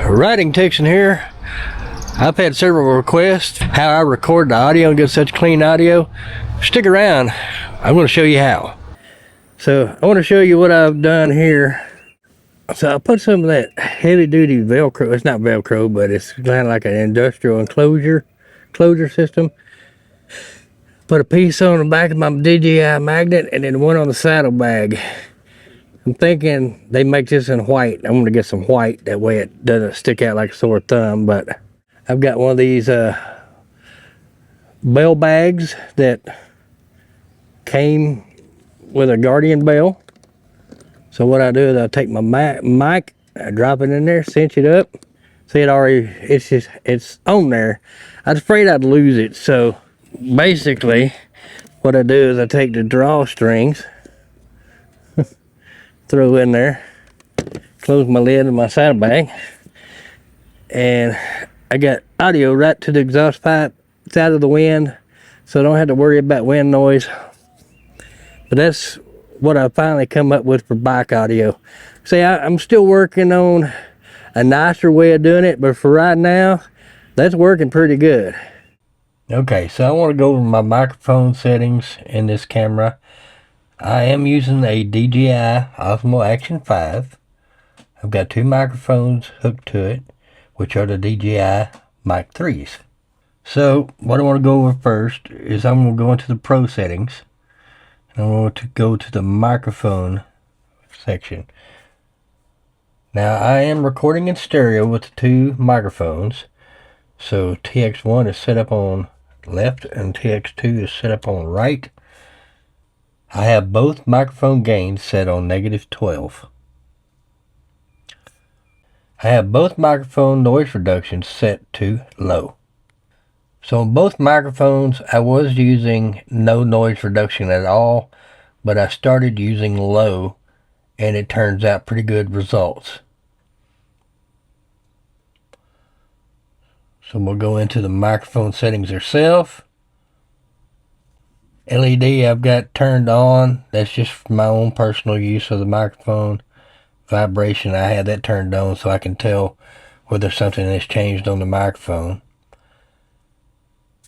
Riding Texan here. I've had several requests how I record the audio and get such clean audio. Stick around, I'm going to show you how. So I want to show you what I've done here. So I put some of that heavy duty Velcro, it's not Velcro, but it's kind of like an industrial closure system. Put a piece on the back of my DJI magnet and then one on the saddlebag. I'm thinking they make this in white. I'm going to get some white, that way it doesn't stick out like a sore thumb. But I've got one of these bell bags that came with a Guardian bell. So what I do is I take my mic, I drop it in there, cinch it up. See, it's on there. I was afraid I'd lose it. So basically what I do is I take the drawstrings, throw in there, close my lid of my saddlebag, and I got audio right to the exhaust pipe. It's out of the wind, so I don't have to worry about wind noise. But that's what I finally come up with for bike audio. See, I'm still working on a nicer way of doing it, but for right now, that's working pretty good. Okay, so I want to go over my microphone settings in this camera. I am using a DJI Action 5. I've got two microphones hooked to it, which are the DJI Mic 3s. So what I want to go over first is I'm going to go into the Pro settings. And I want to go to the microphone section. Now I am recording in stereo with the two microphones. So TX1 is set up on left and TX2 is set up on right. I have both microphone gains set on -12. I have both microphone noise reductions set to low. So on both microphones I was using no noise reduction at all, but I started using low and it turns out pretty good results. So we'll go into the microphone settings themselves. LED I've got turned on. That's just for my own personal use of the microphone. Vibration, I have that turned on so I can tell whether something has changed on the microphone.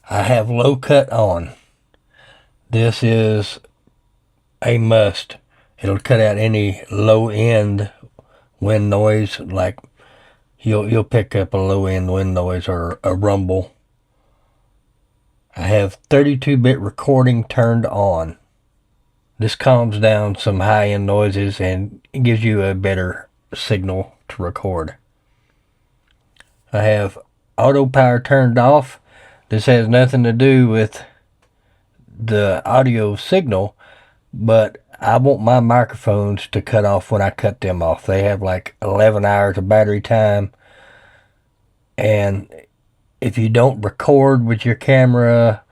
I have low cut on. This is a must. It'll cut out any low end wind noise, like you'll pick up a low end wind noise or a rumble. I have 32-bit recording turned on. This calms down some high-end noises and it gives you a better signal to record. I have auto power turned off. This has nothing to do with the audio signal, but I want my microphones to cut off when I cut them off. They have like 11 hours of battery time, and if you don't record with your camera,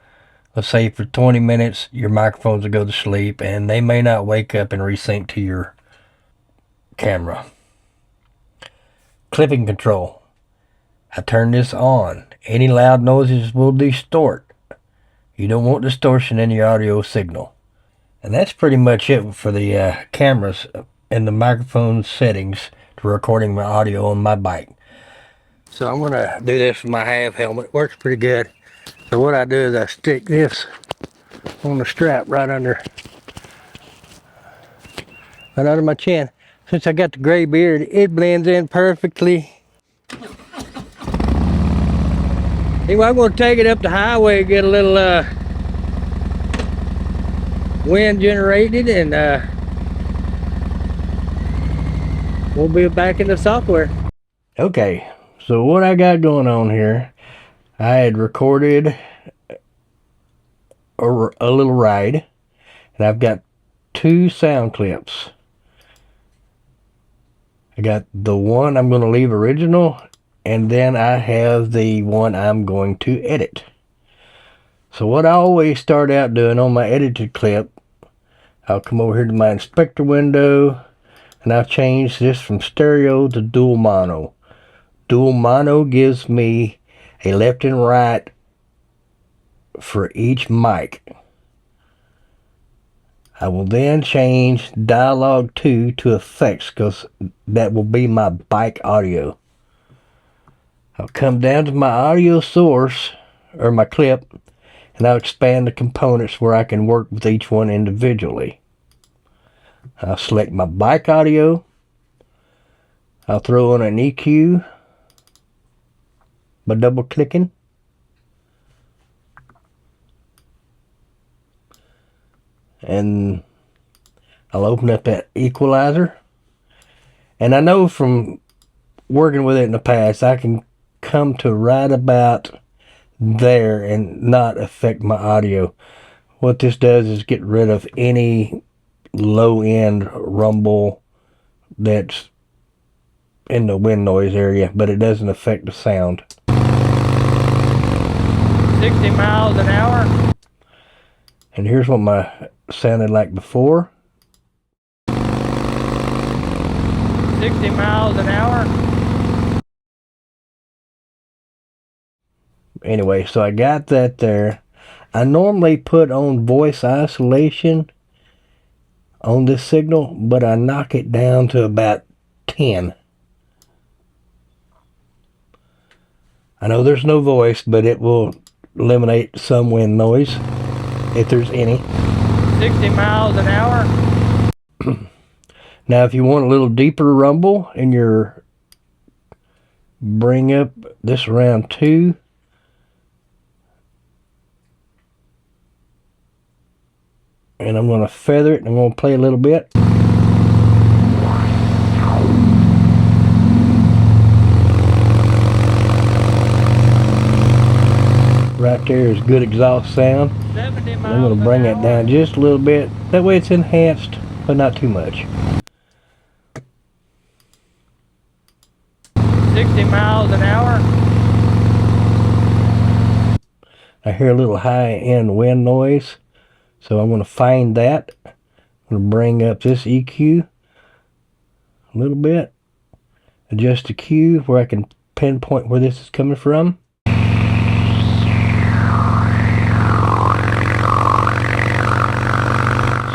let's say for 20 minutes, your microphones will go to sleep and they may not wake up and resync to your camera. Clipping control. I turn this on. Any loud noises will distort. You don't want distortion in your audio signal. And that's pretty much it for the cameras and the microphone settings to recording my audio on my bike. So I'm going to do this with my half helmet. It works pretty good. So what I do is I stick this on the strap right under my chin. Since I got the gray beard, it blends in perfectly. Anyway, I'm going to take it up the highway, get a little wind generated, and we'll be back in the software. Okay, so what I got going on here, I had recorded a little ride, and I've got two sound clips. I got the one I'm going to leave original, and then I have the one I'm going to edit. So what I always start out doing on my edited clip, I'll come over here to my inspector window, and I've changed this from stereo to dual mono. Dual mono gives me a left and right for each mic. I will then change dialogue 2 to effects, because that will be my bike audio. I'll come down to my audio source, or my clip, and I'll expand the components where I can work with each one individually. I'll select my bike audio. I'll throw on an EQ by double clicking. And I'll open up that equalizer. And I know from working with it in the past, I can come to right about there and not affect my audio. What this does is get rid of any low end rumble that's in the wind noise area, but it doesn't affect the sound. 60 miles an hour. And here's what my sounded like before. 60 miles an hour. Anyway, so I got that there. I normally put on voice isolation on this signal, but I knock it down to about 10. I know there's no voice, but it will eliminate some wind noise, if there's any. 60 miles an hour. Now, if you want a little deeper rumble in your, bring up this around 2. And I'm going to feather it, and I'm going to play a little bit. Right there is good exhaust sound. I'm going to bring that down just a little bit. That way it's enhanced, but not too much. 60 miles an hour. I hear a little high-end wind noise, so I'm going to find that. I'm going to bring up this EQ a little bit. Adjust the Q where I can pinpoint where this is coming from.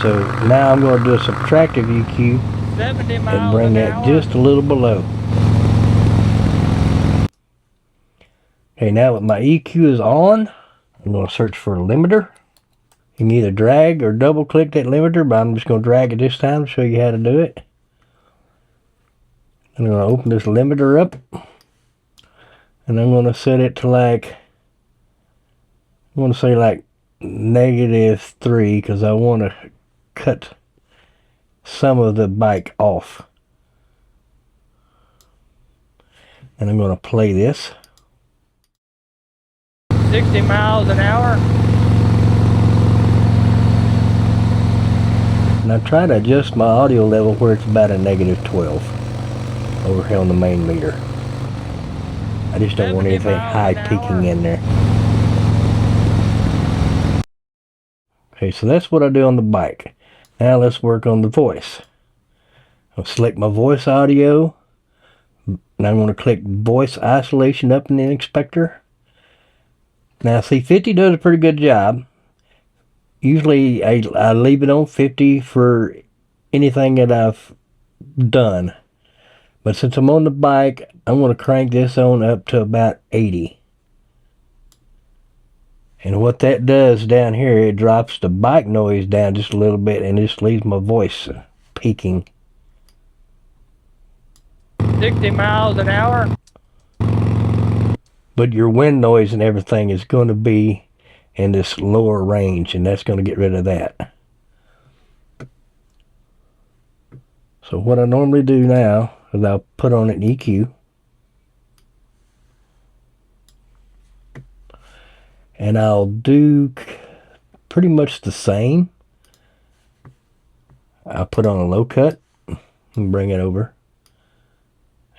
So now I'm going to do a subtractive EQ and bring that just a little below. Okay, now that my EQ is on, I'm going to search for a limiter. You can either drag or double click that limiter, but I'm just going to drag it this time to show you how to do it. I'm going to open this limiter up, and I'm going to set it to like, I want to say like -3, because I want to cut some of the bike off. And I'm going to play this. 60 miles an hour. And I try to adjust my audio level where it's about a -12 over here on the main meter. I just don't want anything high peaking in there. Okay, so that's what I do on the bike. Now let's work on the voice. I'll select my voice audio, and I'm going to click voice isolation up in the inspector. Now see, 50 does a pretty good job. Usually I leave it on 50 for anything that I've done. But since I'm on the bike, I'm going to crank this on up to about 80. And what that does down here, it drops the bike noise down just a little bit and just leaves my voice peaking. 60 miles an hour. But your wind noise and everything is going to be in this lower range, and that's going to get rid of that. So what I normally do now is I'll put on an EQ. And I'll do pretty much the same. I'll put on a low cut and bring it over.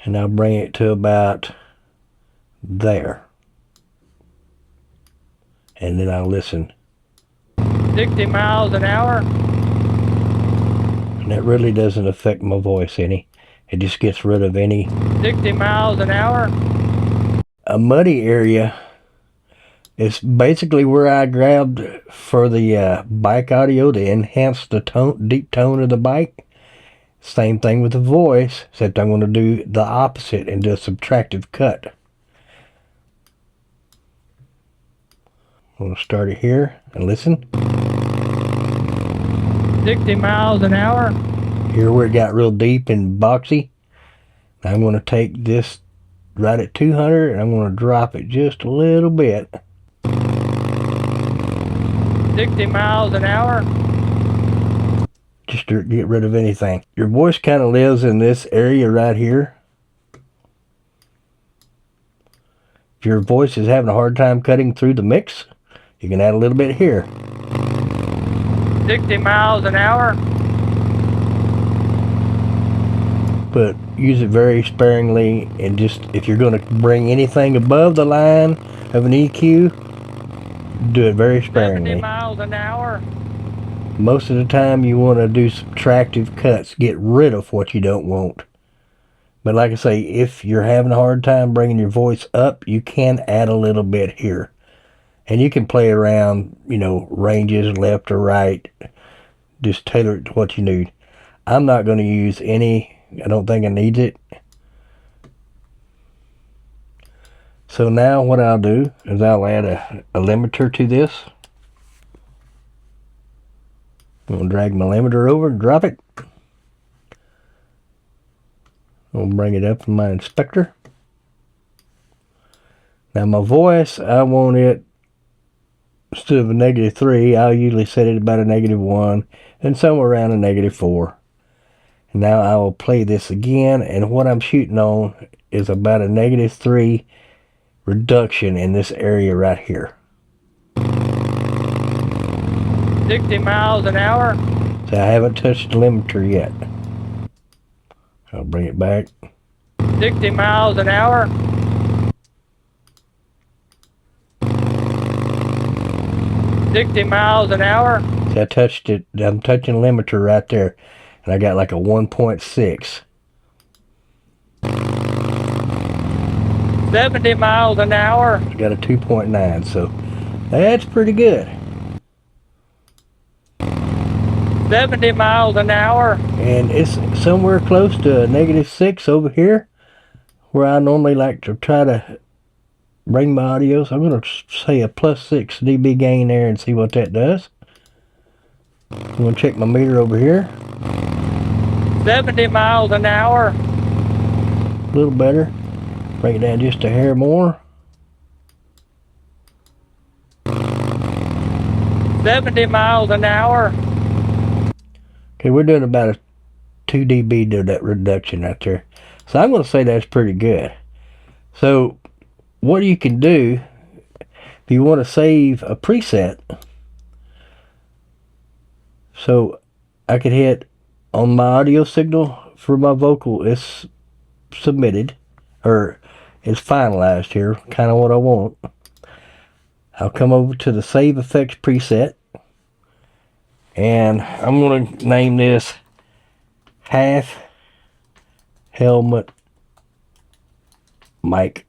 And I'll bring it to about there. And then I'll listen. 60 miles an hour. And that really doesn't affect my voice any. It just gets rid of any 60 miles an hour. A muddy area. It's basically where I grabbed for the bike audio to enhance the tone, deep tone of the bike. Same thing with the voice, except I'm going to do the opposite and do a subtractive cut. I'm going to start it here and listen. 60 miles an hour. Here where it got real deep and boxy. Now I'm going to take this right at 200 and I'm going to drop it just a little bit. 60 miles an hour. Just to get rid of anything. Your voice kind of lives in this area right here. If your voice is having a hard time cutting through the mix, you can add a little bit here. 60 miles an hour. But use it very sparingly, and just if you're going to bring anything above the line of an EQ, do it very 70 sparingly. miles an hour. Most of the time you want to do subtractive cuts, get rid of what you don't want. But like I say, if you're having a hard time bringing your voice up, you can add a little bit here. And you can play around, you know, ranges left or right. Just tailor it to what you need. I'm not going to use any, I don't think I need it. So now what I'll do is I'll add a limiter to this. I'm going to drag my limiter over and drop it. I'll bring it up in my inspector. Now my voice, I want it, instead of a -3, I'll usually set it about a -1 and somewhere around a -4. And now I will play this again, and what I'm shooting on is about a -3 reduction in this area right here. 60 miles an hour. So I haven't touched the limiter yet. I'll bring it back. 60 miles an hour. $60 miles an hour. See, I touched it. I'm touching the limiter right there, and I got like a 1.6. 70 miles an hour. I got a 2.9, so that's pretty good. 70 miles an hour. And it's somewhere close to a -6 over here, where I normally like to try to bring my audio. So I'm going to say a +6 dB gain there and see what that does. I'm going to check my meter over here. 70 miles an hour. A little better. Bring it down just a hair more. 70 miles an hour. Okay, we're doing about a 2 dB to that reduction right there. So I'm going to say that's pretty good. So what you can do, if you want to save a preset, so I could hit on my audio signal for my vocal, it's submitted, or it's finalized here, kind of what I want. I'll come over to the Save Effects preset, and I'm going to name this Half Helmet Mic.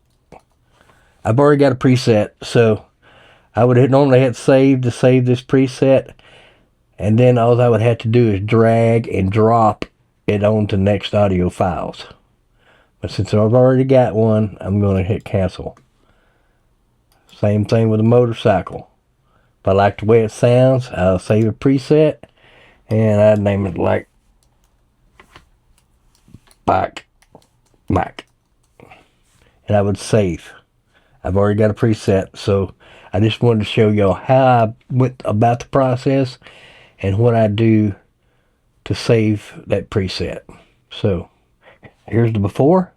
I've already got a preset, so I would normally hit save to save this preset, and then all I would have to do is drag and drop it onto next audio files. But since I've already got one, I'm going to hit cancel. Same thing with a motorcycle. If I like the way it sounds, I'll save a preset, and I'd name it like Bike Mic, and I would save. I've already got a preset, so I just wanted to show y'all how I went about the process and what I do to save that preset. So here's the before.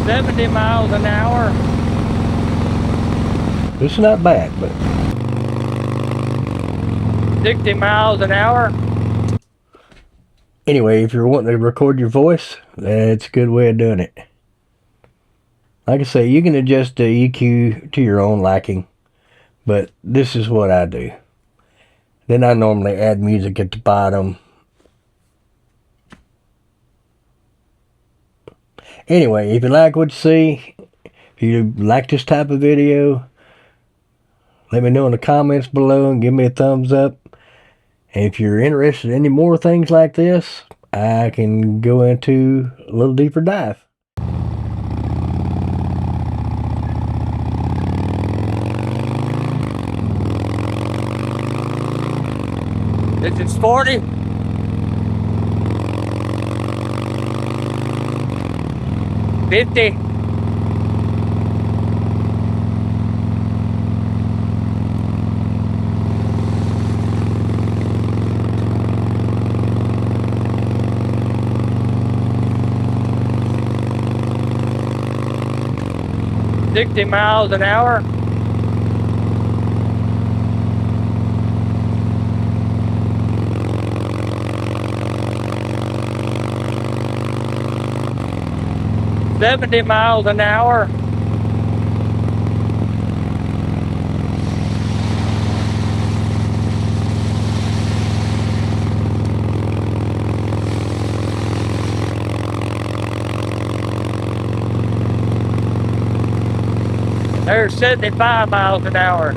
$70 miles an hour. This is not bad, but 60 miles an hour. anyway, if you're wanting to record your voice, that's a good way of doing it. Like I say, you can adjust the EQ to your own liking, but this is what I do. Then I normally add music at the bottom. Anyway, if you like what you see, if you like this type of video, let me know in the comments below and give me a thumbs up. And if you're interested in any more things like this, I can go into a little deeper dive. This is 40. 50. 60 miles an hour. $70 miles an hour. There's 75 miles an hour.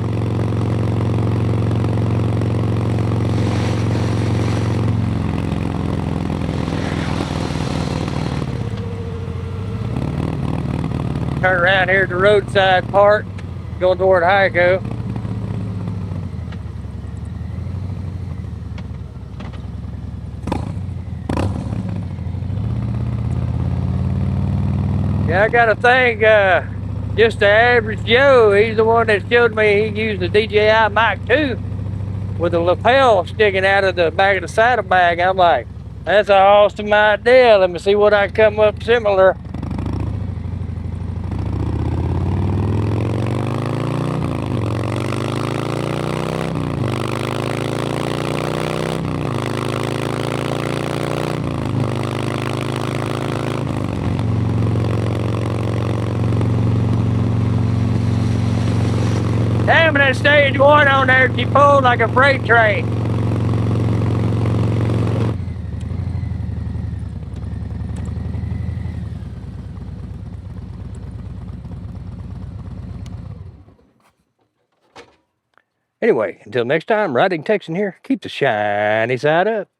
Turn around here at the roadside park, going toward Hyco. Yeah, I gotta thank just the average Joe. He's the one that showed me he used the DJI Mic 2 with a lapel sticking out of the back of the saddlebag. I'm like, that's an awesome idea. Let me see what I can come up similar. Damn, that stage one on there, she pulled like a freight train. Anyway, until next time, riding Texan here, keep the shiny side up.